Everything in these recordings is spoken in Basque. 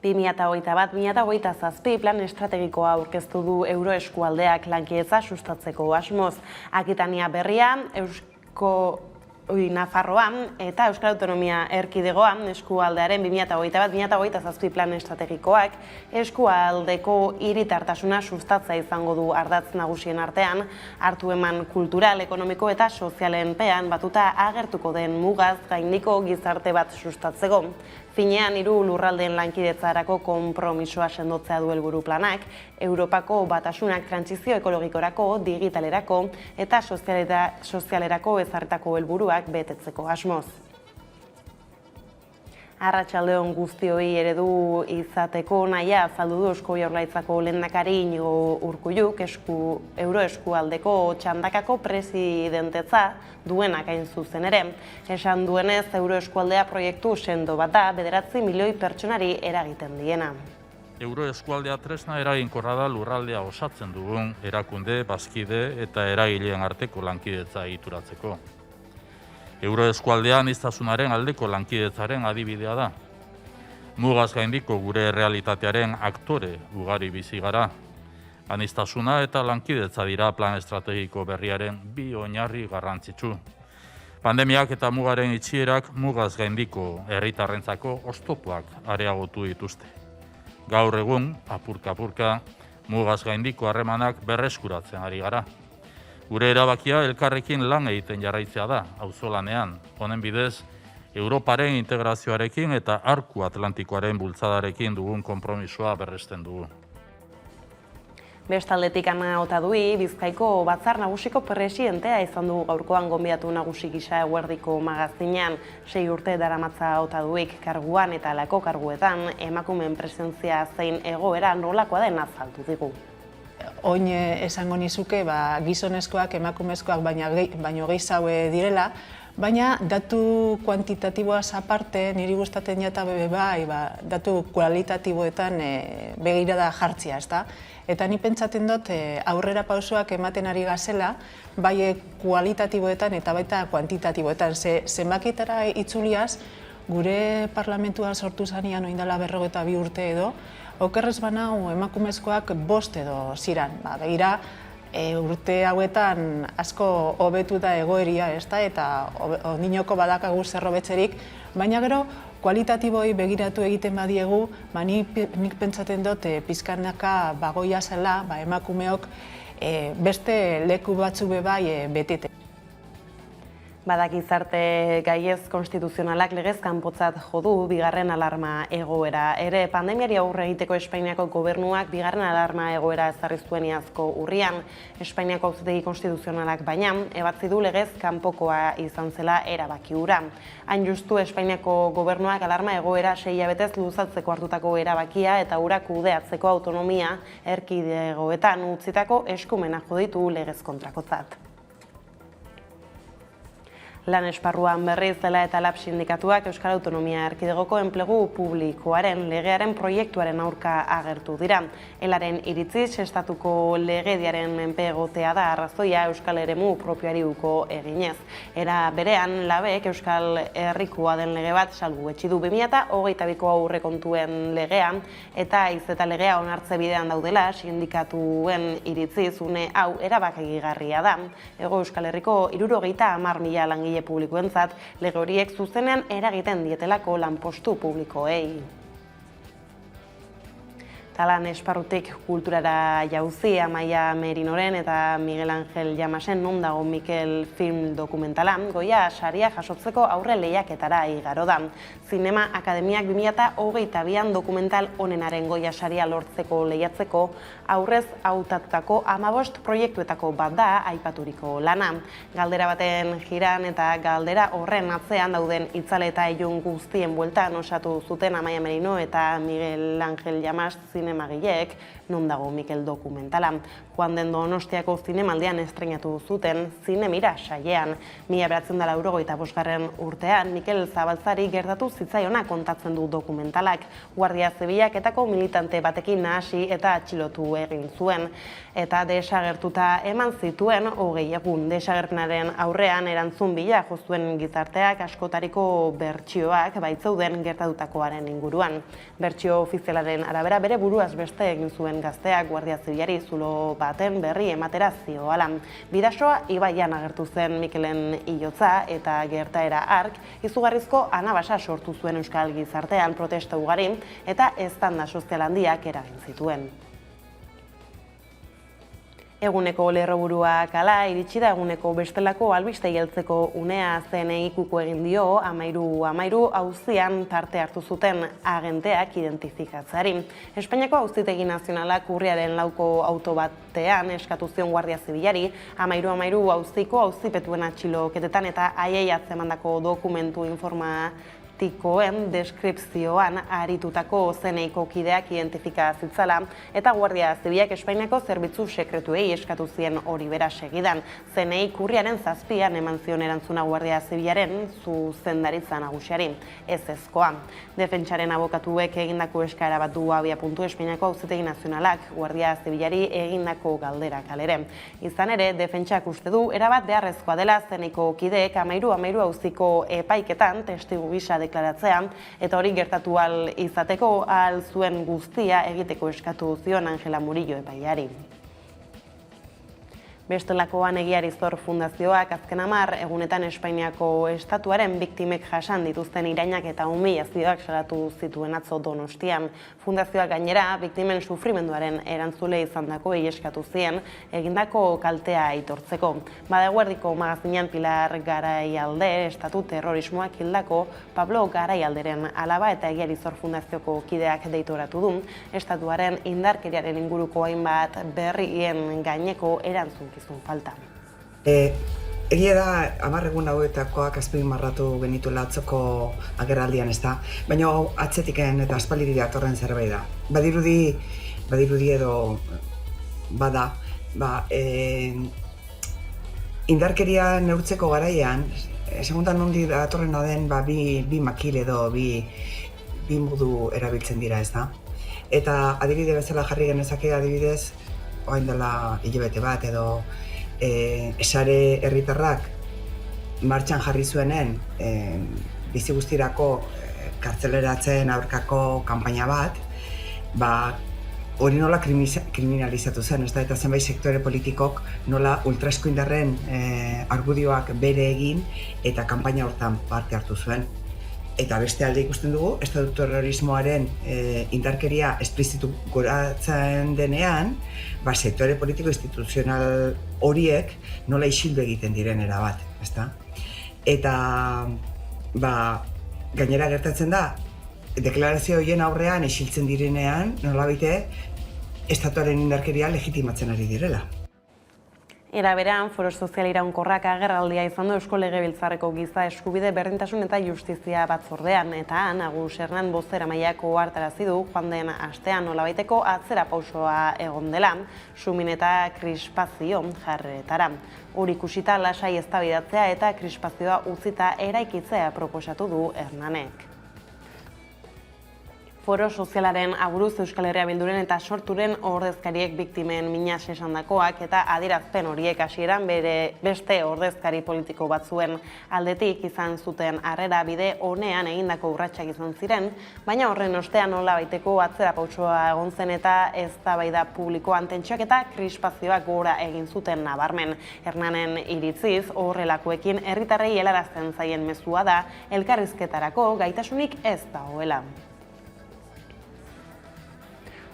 2021-2027 plan estrategikoa aurkeztu du Euroeskualdeak lankidetza sustatzeko asmoz. Akitania Berria, Nafarroa eta Euskal Autonomia Erkidegoa eskualdearen 2021-2027 plan estrategikoak eskualdeko hiritartasuna sustatzea izango du ardatz nagusien artean, hartu eman kultural, ekonomiko eta sozialen pean batuta agertuko den mugaz gaindiko gizarte bat sustatzeko. Finean, 3 lurraldeen lankidetzarako konpromisoa sendotzea du helburu planak, Europako batasunak trantsizio ekologikorako, digitalerako eta sozialerako ezarritako helburuak betetzeko asmoz. Arratsaldeon guztioi eredu izateko nahia azaldu du Eusko Jaurlaritzako lehendakari Iñigo Urkulluk Euroeskualdeko txandakako presidentetza duenak hain zuzen ere. Esan duenez, Euroeskualdea proiektu sendo bat da, 9 milioi pertsonari eragiten diena. Euroeskualdea tresna eraginkorra da lurraldea osatzen dugun erakunde, bazkide eta eragileen arteko lankidetza egituratzeko. Euroeskualdea aniztasunaren aldeko lankidetzaren adibidea da. Mugaz gaindiko gure errealitatearen aktore ugari bizi gara. Aniztasuna eta lankidetza dira plan estrategiko berriaren 2 oinarri garrantzitsu. Pandemiak eta mugaren itxierak mugaz gaindiko herritarrentzako oztopoak areagotu dituzte. Gaur egun, apurka-apurka, mugaz gaindiko harremanak berreskuratzen ari gara. Gure erabakia elkarrekin lan egiten jarraitzea da, auzolanean. Honen bidez, Europaren integrazioarekin eta Arku Atlantikoaren bultzadarekin dugun konpromisoa berresten dugu. Bestaldetik Ana Otadui, Bizkaiko Batzar Nagusiko presidentea izan du gaurkoan gonbidatu nagusi gisa eguerdiko magazinean. 6 urte daramatza Otaduik karguan eta halako karguetan emakumeen presentzia zein egoera nolakoa den azaldu digu. Oin esango nizuke gizonezkoak, emakumezkoak baino gehiago direla, baina datu kuantitatiboaz aparte niri gustatzen jata bai, datu kualitatiboetan begirada jartzea, ezta? Eta ni pentsatzen dut aurrera pausoak ematen ari gazela, bai kualitatiboetan eta baita kuantitatiboetan. Zenbakitara itzuliaz, gure parlamentua sortu zanean oindala 42 urte edo, okerrez banau emakumezkoak 5 edo ziran. Begira, urte hauetan asko hobetu da egoeria, eta ondinoko badakagu zer hobetzerik, baina gero kualitatiboi begiratu egiten badiegu, nik pentsatzen dut pizkanaka bagoia zela emakumeok beste leku batzu bai betete. Badak gizarte gaiez konstituzionalak legez kanpotzat jo du bigarren alarma egoera. Ere pandemiari aurre egiteko Espainiako gobernuak bigarren alarma egoera ezarri zuen iazko urrian. Espainiako auzitegi konstituzionalak baina ebatzi du legez kanpokoa izan zela erabaki hura. Hain justu Espainiako gobernuak alarma egoera 6 hilabetez luzatzeko hartutako erabakia eta hura kudeatzeko autonomia erkidegoetan utzitako eskumena jo ditu legez kontrakotzat. Lan esparruan berriz dela eta lab sindikatuak Euskal Autonomia Erkidegoko enplegu publikoaren legearen proiektuaren aurka agertu dira. Elaren iritziz, estatuko legediaren menpe egotea da arrazoia Euskal eremu propioari uko eginez. Era berean, labek Euskal Herrikoa den lege bat salbuetsi du 2022ko aurrekontuen legea eta izeta legea onartze bidean daudela sindikatuen iritziz une hau erabakigarria da. Hego Euskal Herriko 70.000 langile publikoentzat lege horiek zuzenean eragiten dietelako lanpostu publikoei. Lan esparrutik kulturara jauzi Amaia Merinoren eta Miguel Angel Llamasen Non dago Mikel film dokumentala Goya saria jasotzeko aurre lehiaketara igaro da. Zinema Akademiak 2022an dokumental onenaren Goya saria lortzeko lehiatzeko aurrez hautatutako 15 proiektuetako bat da aipaturiko lana. Galdera baten jiran eta galdera horren atzean dauden itzale eta ilun guztien bueltan osatu zuten Amaia Merino eta Miguel Angel Llamas zinemagileek Non dago Mikel dokumentala. Joan den Donostiako zinemaldian estreinatu zuten Zinemira saiean. 1985 urtean Mikel Zabaltzari gertatu zitzaiona kontatzen du dokumentalak. Guardia Zibilaketako militante batekin nahasi eta atxilotu egin zuen. Eta desagertuta eman zituen 20 egun. Desagerpenaren aurrean erantzun bila jo zuen gizarteak askotariko bertsioak baitzeuden gertatutakoaren inguruan. Bertsio ofizialaren arabera bere buruaz beste egin zuen gazteak Guardia Zibilari zulo baten berri ematera zioala. Bidasoa ibaian agertu zen Mikelen hilotza eta gertaera hark izugarrizko anabasa sortu zuen euskal gizartean protesta ugari eta eztanda sozial handiak eragin zituen. Eguneko lerroburuak hala, iritsi da eguneko bestelako albiste heltzeko unea CNIkuko egin dio 13 auzian parte hartu zuten agenteak identifikatzeari. Espainiako Auzitegi Nazionalak urriaren 4ko auto batean eskatu zion Guardia Zibilari 13 auziko auzipetuen atxiloketetan eta haiei atzemandako dokumentu informatikoen deskripzioan aritutako CNIko kideak identifika zitzala eta Guardia Zibilak Espainiako zerbitzu sekretuei eskatu zien hori bera segidan. CNI urriaren 7an eman zion erantzuna Guardia Zibilaren zuzendaritza nagusiari, ezezkoa. Defentsaren abokatuek egindako eskaera bat du abiapuntu Espainiako Auzitegi Nazionalak Guardia Zibilari egindako galdera kalere. Izan ere, defentsak uste du erabat beharrezkoa dela CNIko kideek 13 auziko epaiketan testigu gisa deklaratzea eta hori gertatu ahal izateko ahal zuen guztia egiteko eskatu zion Angela Murillo epaileari. Bestelakoan Egiari Zor Fundazioak azken 10 egunetan Espainiako estatuaren biktimek jasan dituzten irainak eta umilazioak salatu zituen atzo Donostian. Fundazioak gainera biktimen sufrimenduaren erantzule izandakoei eskatu zien egindako kaltea aitortzeko. Badaguerdiko magazinean Pilar Garaialde estatu terrorismoak hildako Pablo Garaialderen alaba eta Egiari Zor Fundazioko kideak deitoratu du estatuaren indarkeriaren inguruko hainbat berrien gaineko erantzun falta. Egia da, 10 egun hauetakoak azpimarratu genituela atzoko agerraldian, ez da? Baina atzetiken eta aspalditik datorren zerbait da. Badirudi edo bada, indarkeria neurtzeko garaian, segundan nondi datorrena den bi makil edo bi modu erabiltzen dira, ez da? Eta adibide bezala jarri genezake adibidez, orain dela hilabete bat edo sare herritarrak martxan jarri zuenen bizi guztirako kartzeleratzen aurkako kanpaina bat, hori nola kriminalizatu zen, ez da, eta zenbait sektore politikok nola ultraeskuindarren argudioak bere egin eta kanpaina hortan parte hartu zuen. Eta beste alde ikusten dugu, estatu terrorismoaren indarkeria esplizitu goratzen denean, sektore politiko instituzional horiek nola isildu egiten diren erabat, ezta? Eta gainera gertatzen da, deklarazio horien aurrean isiltzen direnean, nolabait estatuaren indarkeria legitimatzen ari direla. Era berean, Foro Sozial Iraunkorrak agerraldia izan du Eusko Legebiltzarreko Giza Eskubide Berdintasun eta Justizia batzordean eta Agus Hernan bozeramaileak ohartarazi du joan den astean nolabaiteko atzera pausoa egon dela, sumin eta krispazio jarretara. Hori ikusita lasai eztabaidatzea eta krispazioa utzita eraikitzea proposatu du Hernanek. Foro Sozialaren aburuz Euskal Herria Bilduren eta Sorturen ordezkariek biktimen minas esandakoak eta adierazpen horiek hasieran beste ordezkari politiko batzuen aldetik izan zuten harrera bide honean egindako urratsak izan ziren, baina horren ostean nolabaiteko atzera pausoa egon zen eta eztabaida publikoan tentsioak eta krispazioak gora egin zuten nabarmen. Hernanen iritziz horrelakoekin herritarrei helarazten zaien mezua da elkarrizketarako gaitasunik ez dagoela.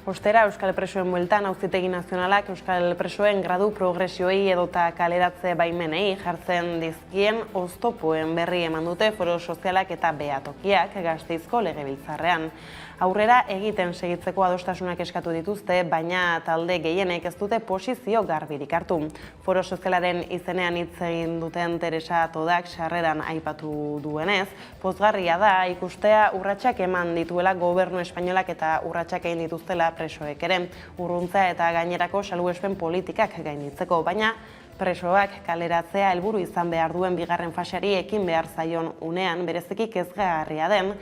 Ostera, Euskal Presoen bueltan Auzitegi Nazionalak Euskal Presoen gradu progresioei edota kaleratze baimenei jartzen dizkien oztopoen berri eman dute Foro Sozialak eta Behatokiak Gasteizko Legebiltzarrean. Aurrera egiten segitzeko adostasunak eskatu dituzte, baina talde gehienek ez dute posizio garbirik hartu. Foro Sozialaren izenean hitz egin duten Teresa Todak sarreran aipatu duenez, pozgarria da ikustea urratsak eman dituela Gobernu Espainolak eta urratsak egin dituztela presoek ere, urruntza eta gainerako salbuespen politikak gainditzeko, baina presoak kaleratzea helburu izan behar duen bigarren faseari ekin behar zaion unean, bereziki kezkagarria den,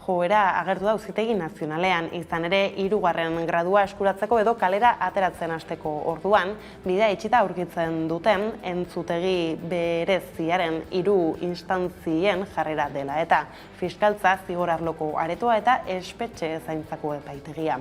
joera agertu da Auzitegi Nazionalean, izan ere 3. gradua eskuratzeko edo kalera ateratzen hasteko orduan, bidea itxita aurkitzen duten entzutegi bereziaren 3 instantzien jarrera dela eta fiskaltza, zigor arloko aretoa eta espetxe zaintzako epaitegia.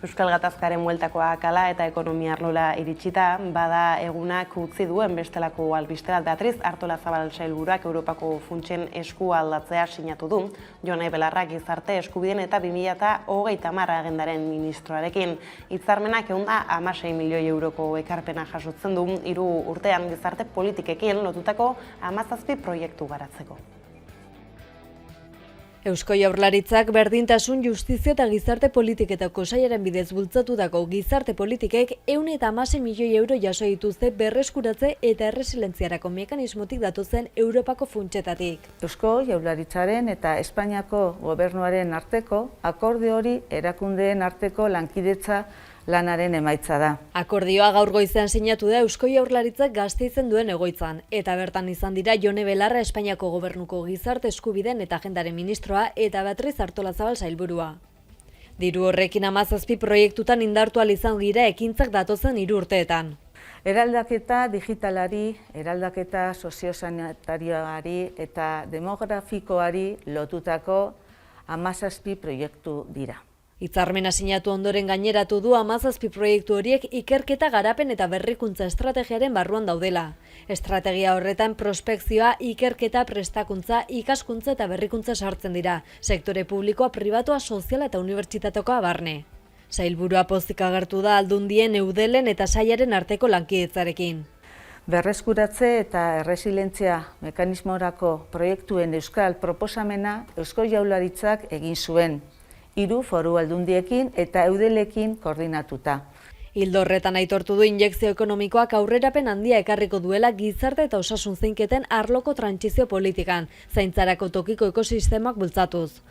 Euskal Gatazkaren bueltakoak hala eta ekonomia arlola iritsita, bada egunak utzi duen bestelako albistera. Beatriz Artolazabal sailburuak Europako funtsen esku aldatzea sinatu du, Jone Belarra gizarte eskubideen eta 2030 agendaren ministroarekin. Hitzarmenak 116 milioi euroko ekarpena jasotzen du 3 urtean gizarte politikekin lotutako 17 proiektu garatzeko. Eusko Jaurlaritzak berdintasun, justizia eta gizarte politiketako sailaren bidez bultzatutako gizarte politikek 116 milioi euro jaso dituzte berreskuratze eta erresilentziarako mekanismotik datozen Europako funtsetatik. Eusko Jaurlaritzaren eta Espainiako gobernuaren arteko akordio hori erakundeen arteko lankidetza lanaren emaitza da. Akordioa gaur goizean sinatu da Eusko Jaurlaritzak Gasteizen duen egoitzan, eta bertan izan dira Jone Belarra Espainiako gobernuko gizarte eskubideen eta agendaren ministroa eta Beatriz Artolazabal sailburua. Diru horrekin 17 proiektutan indartu ahal izan dira ekintzak datozen 3 urteetan. Eraldaketa digitalari, eraldaketa soziosanitarioari eta demografikoari lotutako 17 proiektu dira. Hitzarmena sinatu ondoren gaineratu du 17 proiektu horiek ikerketa, garapen eta berrikuntza estrategiaren barruan daudela. Estrategia horretan prospekzioa, ikerketa, prestakuntza, ikaskuntza eta berrikuntza sartzen dira, sektore publikoa, pribatua, soziala eta unibertsitatekoa barne. Sailburua pozik agertu da Aldundien, Eudelen eta sailaren arteko lankidetzarekin. Berreskuratze eta erresilientzia mekanismorako proiektuen euskal proposamena Eusko Jaurlaritzak egin zuen, 3 foru aldundiekin eta Eudelekin koordinatuta. Ildo horretan aitortu du injekzio ekonomikoak aurrerapen handia ekarriko duela gizarte eta osasun zeinketen arloko trantsizio politikan, zaintzarako tokiko ekosistemak bultzatuz.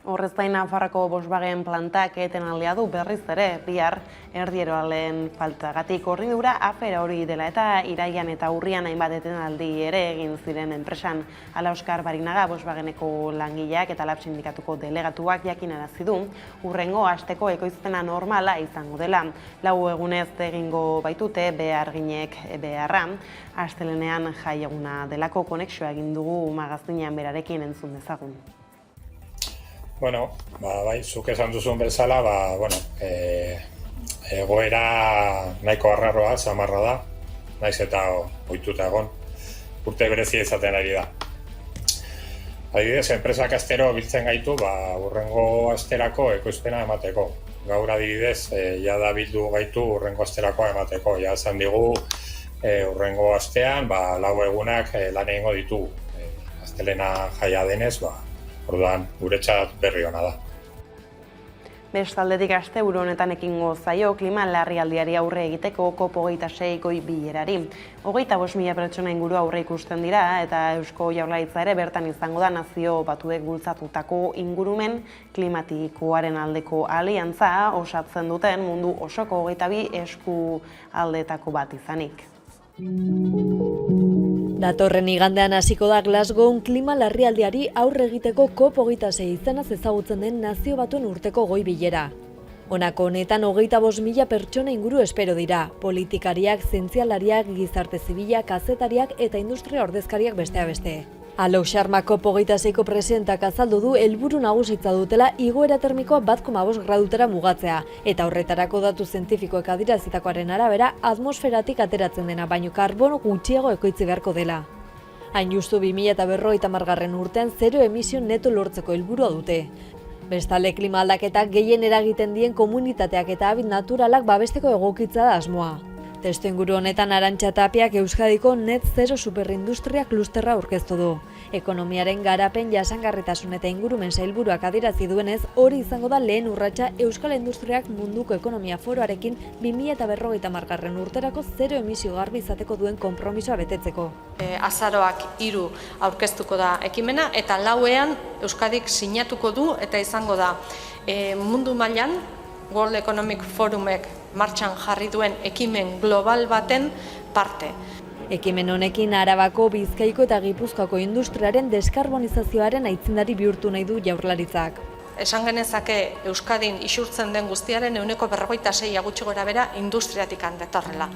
Horrez gain, Nafarroako Volkswagen plantak etenaldia du berriz ere bihar erdieroalen faltagatik. Hornidura afera hori dela eta iraian eta urrian hainbat etenaldi ere egin ziren enpresan. Hala Oskar Barinaga Volkswageneko langileak eta LAB sindikatuko delegatuak jakinarazi du hurrengo asteko ekoizpena normala izango dela. 4 egunez egingo baitute beharginek beharra, astelenean jaieguna delako. Konexioa egin dugu magazinean berarekin entzun dezagun. Bueno, bai, zuk esan duzun bezala, egoera nahiko arraroa, samarra da, naiz eta ohituta egon, urte berezia izaten ari da. Adibidez, enpresak astero biltzen gaitu, hurrengo asterako ekoizpena emateko. Gaur adibidez, jada bildu gaitu hurrengo asterakoa emateko. Ja esan digu, hurrengo astean, 4 egunak lan egingo ditugu. Astelena jaia denez, orduan, guretzat berri ona da. Bestaldetik asteburu honetan ekingo zaio klima larrialdiari aurre egiteko COP26 goi bilerari. 25.000 pertsona inguru aurre ikusten dira eta Eusko Jaurlaritza ere bertan izango da Nazio Batuek bultzatutako ingurumen klimatikoaren aldeko aliantza osatzen duten mundu osoko 22 esku aldetako bat izanik. Datorren igandean hasiko da Glasgown klima larrialdiari aurre egiteko COP26 izenaz ezagutzen den Nazio Batuen urteko goi bilera. Honako honetan 25.000 pertsona inguru espero dira, politikariak, zientzialariak, gizarte zibilak, kazetariak eta industria ordezkariak besteak beste. Alok Sharma COP26ko presidentak azaldu du helburu nagusitza dutela igoera termikoa 1,5 gradutera mugatzea, eta horretarako datu zientifikoek adierazitakoaren arabera atmosferatik ateratzen dena baino karbono gutxiago ekoitzi beharko dela. Hain justu 2050 urtean 0 emisio neto lortzeko helburua dute. Bestalde klima aldaketak gehien eragiten dien komunitateak eta habit naturalak babesteko egokitza da asmoa. Testuinguru honetan Arantxa Tapiak Euskadiko Net Zero Superindustria klusterra aurkeztu du. Ekonomiaren garapen, jasangarritasun eta ingurumen sailburuak adierazi duenez, hori izango da lehen urratsa Euskal Industriak munduko ekonomia foroarekin 2050 urterako zero emisio garbi izateko duen konpromisoa betetzeko. Azaroak 3 aurkeztuko da ekimena eta 4ean Euskadik sinatuko du eta izango da mundu mailan World Economic Forumek martxan jarri duen ekimen global baten parte. Ekimen honekin Arabako, Bizkaiko eta Gipuzkoako industriaren deskarbonizazioaren aitzindari bihurtu nahi du Jaurlaritzak. Esan genezake Euskadin isurtzen den guztiaren 46% gutxi gorabehera industriatik datorrela.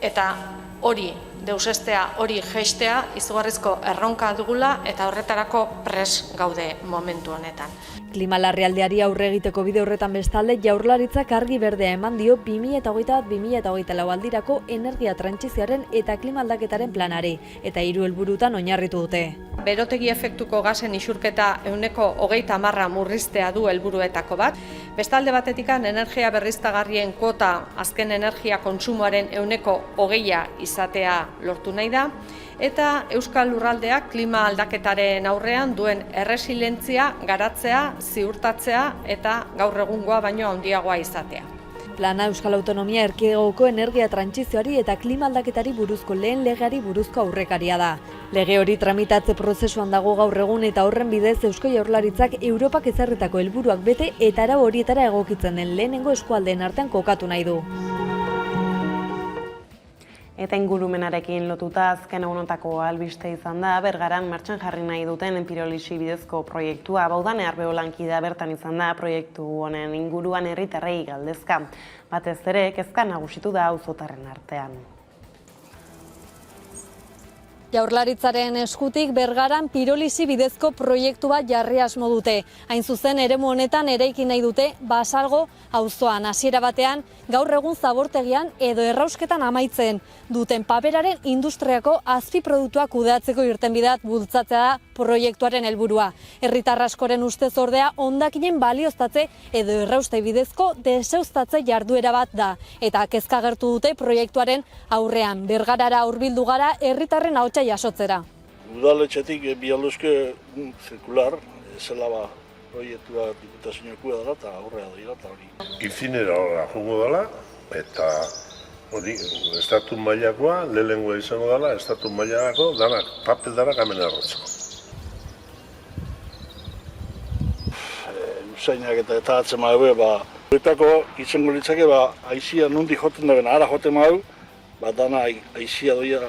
Eta hori deusestea, hori jaistea izugarrizko erronka dugula eta horretarako pres gaude momentu honetan. Klima larrialdiari aurre egiteko bide horretan bestalde, Jaurlaritzak argi berdea eman dio 2021-2024 aldirako energia trantsizioaren eta klima aldaketaren planari, eta 3 helburutan oinarritu dute. Berotegi efektuko gasen isurketa 30% murriztea du helburuetako bat. Bestalde batetikan energia berriztagarrien kuota azken energia kontsumoaren 20% izatea lortu nahi da. Eta Euskal Lurraldeak klima aldaketaren aurrean duen erresilientzia garatzea, ziurtatzea eta gaur egungoa baino handiagoa izatea. Plana Euskal Autonomia Erkidegoko energia trantsizioari eta klima aldaketari buruzko lehen legeari buruzko aurrekaria da. Lege hori tramitatze prozesuan dago gaur egun eta horren bidez Eusko Jaurlaritzak Europak ezarritako helburuak bete eta arau horietara egokitzen den lehenengo eskualdeen artean kokatu nahi du. Eta ingurumenarekin lotuta azken egunotako albiste izan da, Bergaran martxan jarri nahi duten pirolisi bidezko proiektua. Baudane Arbeo lankidea bertan izan da proiektu honen inguruan herritarrei galdezka. Batez ere, kezka nagusitu da auzotarren artean. Jaurlaritzaren eskutik Bergaran pirolisi bidezko proiektu bat jarri asmo dute. Hain zuzen eremu honetan eraiki nahi dute Basalgo auzoan hasiera batean gaur egun zabortegian edo errausketan amaitzen duten paperaren industriako azpiproduktuak kudeatzeko irtenbideak bultzatzea da proiektuaren helburua. Herritar askoren ustez ordea hondakinen balioztatze edo errauste bidezko deuseztatze jarduera bat da eta kezka agertu dute proiektuaren aurrean. Bergarara hurbildu gara herritarren ahotsa jasotzera. Udaletxetik bialuzke zirkular, zela proiektua diputazioekua dela eta aurrea dira eta hori. Infinera horra jongo dela eta hori, estatu mailakoa, lehenengoa izango dela, estatu mailako danak, papel danak hemen errotzeko. Usainak eta atzen mahu, horretako izango litzake, aizia nundi joten da bena, ara joten mahu, dana aizia doia,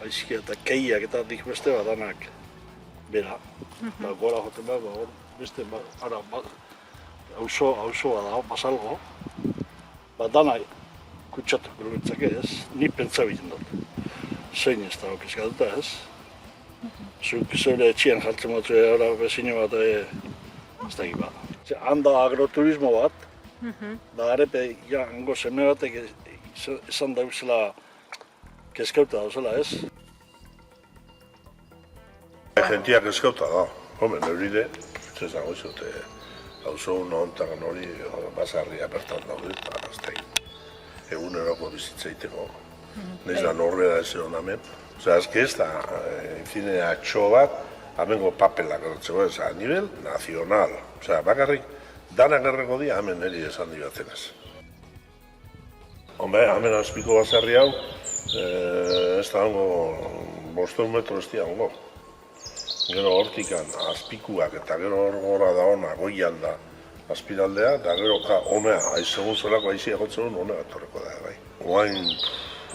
aizkia eta keiak eta dik beste danak bera. Gora joten mahu, beste, ara, hauzoa da, Basalgo, dana kutsatuko litzake ez, ni pentsa biten dut. Zein ez da okizkatuta ez. Zuk zeure etxian jartzen batzu bezine bat ez da egipa. Handa agroturismo bat, da arepe hango seme batek esan dauzela kezkauta dauzela ez. Gentia kezkauta da, homen euride, zezango izute, hauzo hontagan hori basarria bertan daude eta aztein. Eguneroko bizitzaiteko, nahiz da norbera ez egon hemen. Osea, azke ez da, infinea txo bat, amengo papelak erratzeko ez, a nivel nazional. Osea, bakarrik, danak erreko dira hemen niri esan dibatenez. Hombre, hemen azpiko basarri hau, ez da hongo 500 metro ez dira hongo. Gero hortikan azpikuak eta gero hor gora da ona, goian da azpiraldea, eta gero honea, segun zelako aizia jotzen duen, honea etorreko da, bai. Oain,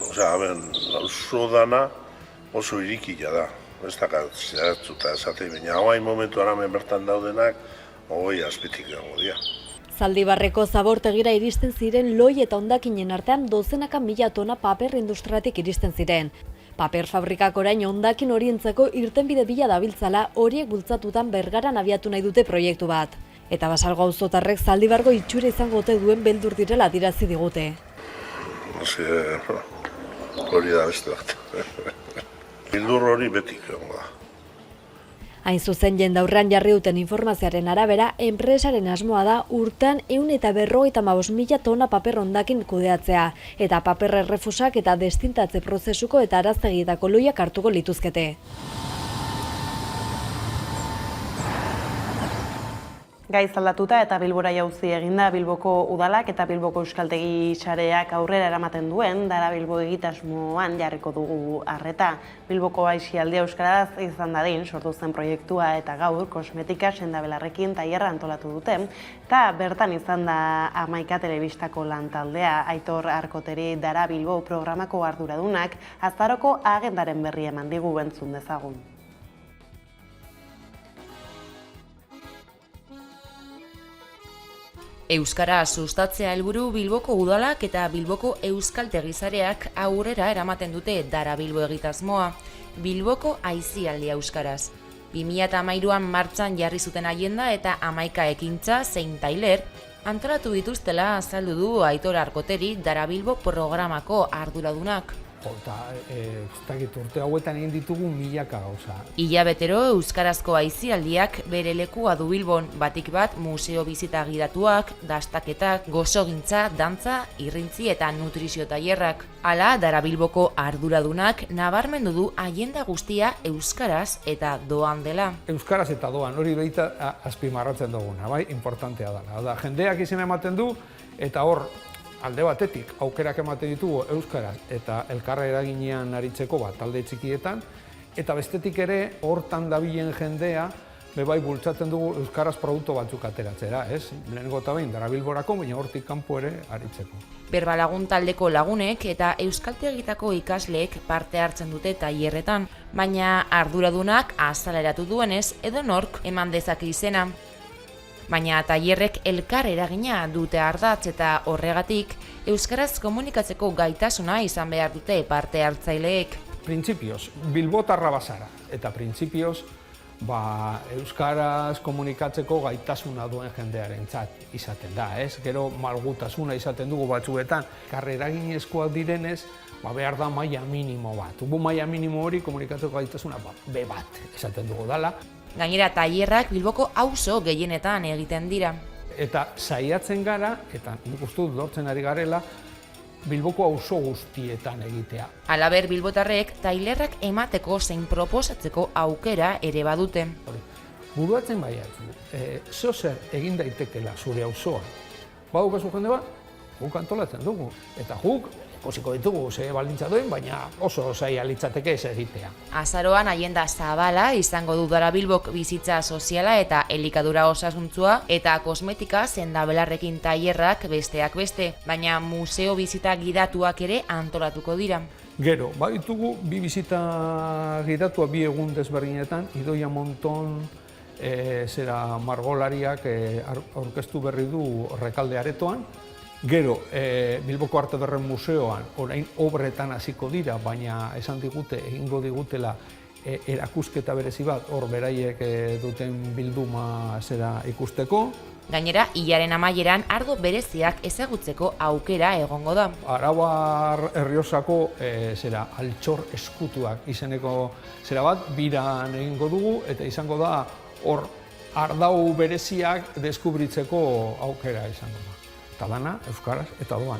osea, hemen, oso dana oso irikia da. Ez dakat zehatzuta esatei, baina hain momentu hemen bertan daudenak, azpitik dago dira. Zaldibarreko zabortegira iristen ziren loi eta hondakinen artean dozenaka 1000 tona paper industriatik iristen ziren. Paper fabrikak orain hondakin horientzako irtenbide bila dabiltzala horiek bultzatutan Bergaran abiatu nahi dute proiektu bat. Eta Basalgo auzotarrek Zaldibargo itxura izango ote duen beldur direla adierazi digute. Hori da beste bat. Bildur hori betik egon da. Hain zuzen jendaurrean jarri duten informazioaren arabera, enpresaren asmoa da urtean 155.000 tona paper hondakin kudeatzea, eta paper errefusak eta destintatze prozesuko eta araztegietako loiak hartuko lituzkete. Gaiz aldatuta eta Bilbora jauzi eginda Bilboko udalak eta Bilboko euskaltegi sareak aurrera eramaten duen Darabilbo egitasmoan jarriko dugu arreta. Bilboko aisialdia euskaraz izan dadin sortu zen proiektua eta gaur kosmetika sendabelarrekin tailerra antolatu dute eta bertan izan da 11 telebistako lantaldea. Aitor Arkoteri Darabilbo programako arduradunak azaroko agendaren berri eman digu entzun dezagun. Euskara sustatzea helburu Bilboko udalak eta Bilboko euskaltegi sareak aurrera eramaten dute Darabilbo egitasmoa, Bilboko aisialdia euskaraz. 2013an martxan jarri zuten agenda eta 11 ekintza zein tailer antolatu dituztela azaldu du Aitor Arkoteri Darabilbo programako arduradunak. Eta urte hauetan egin ditugu milaka gauza. Hilabetero euskarazko aisialdiak bere lekua du Bilbon, batik bat museo bizita gidatuak, dastaketak, gozogintza, dantza, irrintzi eta nutrizio tailerrak. Hala, Darabilboko arduradunak nabarmendu du agenda guztia euskaraz eta doan dela. Euskaraz eta doan, hori behita azpimarratzen duguna, bai, importantea dela. Jendeak izena ematen du, eta hor, alde batetik, aukerak ematen ditugu euskaraz eta elkarra eraginean aritzeko talde txikietan, eta bestetik ere, hortan dabilen jendea, bebai bultzatzen dugu euskaraz produktu batzuk ateratzera, ez? Lehenengo eta behin, Darabilborako, baina hortik kanpo ere aritzeko. Berbalagun taldeko lagunek eta euskaltegitako ikasleek parte hartzen dute tailerretan, baina arduradunak azaleratu duenez edonork eman dezake izena. Baina tailerrek elkar eragina dute ardatz eta horregatik euskaraz komunikatzeko gaitasuna izan behar dute parte hartzaileek. Printzipioz, bilbotarra bazara, eta printzipioz, euskaraz komunikatzeko gaitasuna duen jendearentzat izaten da, ez? Gero malgutasuna izaten dugu batzuetan, eragin direnez, behar da maila minimo bat. Ubu maila minimo hori komunikatzeko gaitasuna B bat izaten dugu dala. Gainera, tailerrak Bilboko auzo gehienetan egiten dira. Eta saiatzen gara, eta nik uste dut lortzen ari garela, Bilboko auzo guztietan egitea. Halaber, bilbotarrek tailerrak emateko zein proposatzeko aukera ere badute. Buruatzen baiatzu, zer egin daitekela zure auzoan. Badukazu jende bat, guk antolatzen dugu. Eta guk, ikusiko ditugu ze baldintza duen, baina oso zaila litzateke ez egitea. Azaroan agenda zabala izango du Darabilbok bizitza soziala eta elikadura osasuntsua eta kosmetika sendabelarrekin tailerrak besteak beste, baina museo bizita gidatuak ere antolatuko dira. Gero, baditugu bi bizita gidatua bi egun desberdinetan, Idoia Monton margolariak aurkeztu berri du Rekalde Aretoan. Gero, Bilboko Arte Ederren Museoan orain obretan hasiko dira, baina esan digute, egingo digutela erakusketa berezi bat, hor beraiek duten bilduma ikusteko. Gainera, hilaren amaieran ardo bereziak ezagutzeko aukera egongo da. Arabar Errioxako altxor eskutuak izeneko bat, biran egingo dugu, eta izango da hor ardau bereziak deskubritzeko aukera izango da. Eta dana, euskaraz eta doan.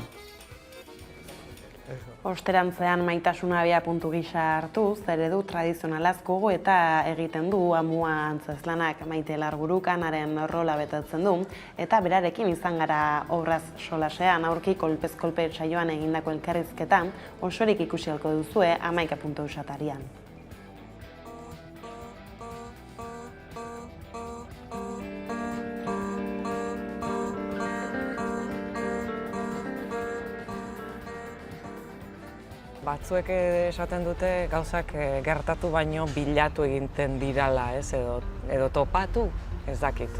Osterantzean maitasuna abia puntu gisa hartuz, eredu tradizionalaz gogo eta egiten du amua antzeslanak. Maite Larburuk anaren rola betetzen du, eta berarekin izan gara obraz solasean aurki kolpez-kolpe saioan egindako elkarrizketan, osorik ikusi ahalko duzue 11.eus atarian. Batzuek esaten dute gauzak gertatu baino bilatu egiten dirala, edo topatu, ez dakit.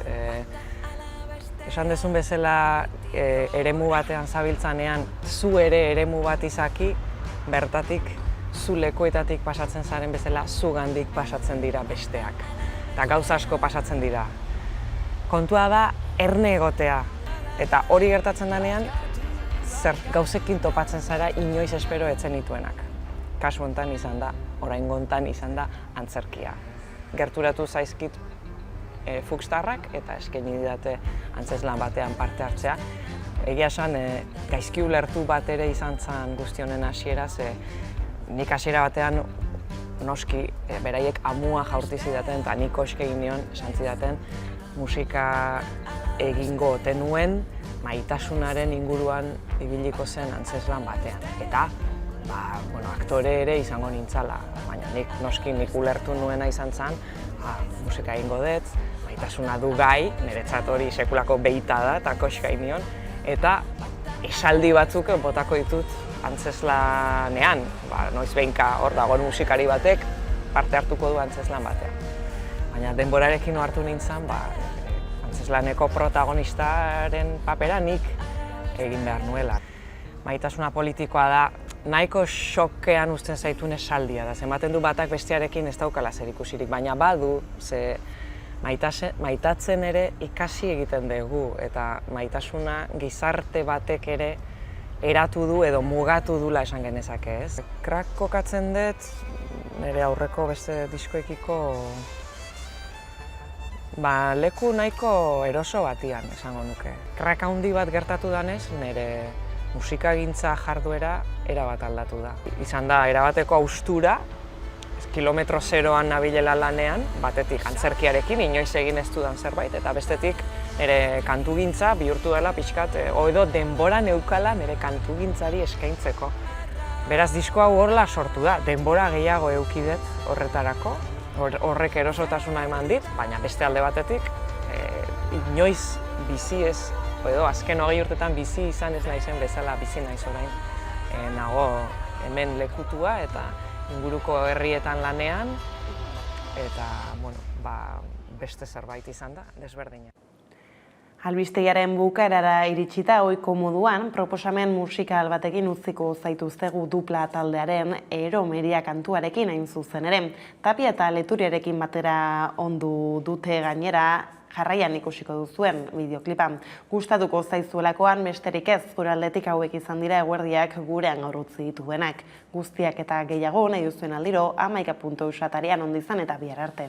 Esan dezun bezala eremu batean zabiltzanean, zu ere eremu bat izaki, bertatik, zu lekuetatik pasatzen zaren bezala, zu gandik pasatzen dira besteak. Eta gauza asko pasatzen dira. Kontua da, erne egotea. Eta hori gertatzen denean, zer gauzekin topatzen zara inoiz espero etzen dituenak. Kasu hontan izan da, oraingo hontan izan da antzerkia. gerturatu zaizkit Fuchstarrak eta eskaini didate antzeslan batean parte hartzea. Egia esan, gaizki ulertu bat ere izan zen guzti honen hasiera, ze nik hasiera batean noski beraiek amua jaurti zidaten eta nik oske egin nion esan zidaten musika egingo ote nuen maitasunaren inguruan ibiliko zen antzeslan batean. Eta aktore ere izango nintzala, baina nik ulertu nuena izan zen, musika egingo dut, maitasuna du gai, niretzat hori sekulako beita da eta koska egin nion, eta esaldi batzuk botako ditut antzeslanean, noiz behinka hor dagoen musikari batek parte hartuko du antzeslan batean. Baina denborarekin hartu nintzen, antzeslaneko protagonistaren papera nik egin behar nuela. Maitasuna politikoa da, nahiko xokean uzten zaitun esaldia da, ematen du batak bestearekin ez daukala zerikusirik, baina badu, ze maitatzen ere ikasi egiten dugu, eta maitasuna gizarte batek ere eratu du edo mugatu dula esan genezake, ez? Crack kokatzen dut, nire aurreko beste diskoekiko leku nahiko eroso batian esango nuke. Crack handi bat gertatu danez, nire musikagintza jarduera erabat aldatu da. Izan da, erabateko haustura, kilometro zeroan nabilela lanean, batetik antzerkiarekin, inoiz egin ez dudan zerbait, eta bestetik nire kantugintza bihurtu dela pixkat, edo denbora neukala nire kantugintzari eskaintzeko. Beraz, disko hau horrela sortu da, denbora gehiago eukidet horretarako, horrek erosotasuna eman dit, baina beste alde batetik, inoiz bizi ez, edo azken 20 urtetan bizi izan ez naizen bezala bizi naiz orain. Nago hemen lekutua eta inguruko herrietan lanean, eta beste zerbait izan da, desberdina. Albistegiaren bukaerara iritsita ohiko moduan, proposamen musikal batekin utziko zaituztegu dupla taldearen Eromeria kantuarekin hain zuzen ere. Tapia eta Leturiarekin batera ondu dute gainera, jarraian ikusiko duzuen bideoklipa. Gustatuko zaizuelakoan besterik ez, gure aldetik hauek izan dira eguerdiak gurean gaur utzi dituenak. Guztiak eta gehiago nahi duzuen aldiro, 11.eusatarian ondizan eta bihar arte.